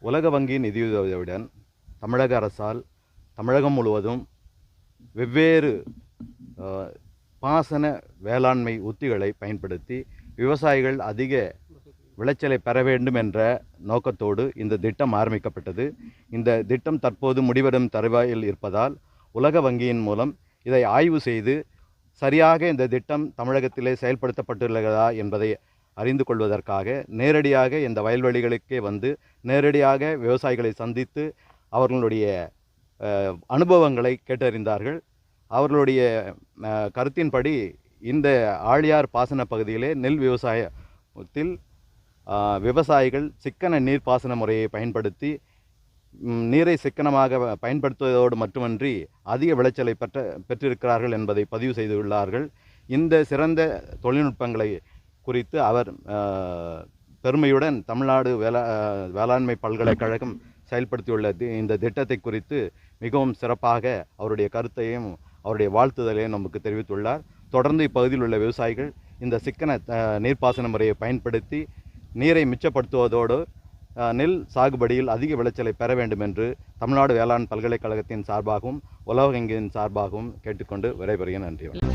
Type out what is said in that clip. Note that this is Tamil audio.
உலக வங்கி நிதியுதவியுடன் தமிழக அரசால் தமிழகம் முழுவதும் வெவ்வேறு பாசன வேளாண்மை உத்திகளை பயன்படுத்தி விவசாயிகள் அதிக விளைச்சலை பெற வேண்டும் என்ற நோக்கத்தோடு இந்த திட்டம் ஆரம்பிக்கப்பட்டது. இந்த திட்டம் தற்போது முடிவெடும் தருவாயில் இருப்பதால் உலக வங்கியின் மூலம் இதை ஆய்வு செய்து சரியாக இந்த திட்டம் தமிழகத்திலே செயல்படுத்தப்பட்டுள்ளதா என்பதை அறிந்து கொள்வதற்காக நேரடியாக இந்த வயல்வெளிகளுக்கே வந்து நேரடியாக விவசாயிகளை சந்தித்து அவர்களுடைய அனுபவங்களை கேட்டறிந்தார்கள். அவர்களுடைய கருத்தின்படி இந்த ஆழியார் பாசன பகுதியிலே நெல் விவசாயத்தில் விவசாயிகள் சிக்கன நீர்ப்பாசன முறையை பயன்படுத்தி நீரை சிக்கனமாக பயன்படுத்துவதோடு மட்டுமன்றி அதிக விளைச்சலை பெற்றிருக்கிறார்கள் என்பதை பதிவு செய்துள்ளார்கள். இந்த சிறந்த தொழில்நுட்பங்களை குறித்து அவர் பெருமையுடன் தமிழ்நாடு வேளாண்மை பல்கலைக்கழகம் செயல்படுத்தியுள்ள இந்த திட்டத்தை குறித்து மிகவும் சிறப்பாக அவருடைய கருத்தையும் அவருடைய வாழ்த்துதலையும் நமக்கு தெரிவித்துள்ளார். தொடர்ந்து இப்பகுதியில் உள்ள விவசாயிகள் இந்த சிக்கன நீர்ப்பாசன முறையை பயன்படுத்தி நீரை மிச்சப்படுத்துவதோடு நெல் சாகுபடியில் அதிக விளைச்சலை பெற வேண்டும் என்று தமிழ்நாடு வேளாண் பல்கலைக்கழகத்தின் சார்பாகவும் உலக வங்கியின் சார்பாகவும் கேட்டுக்கொண்டு விடைபெறுகிறேன். நன்றி.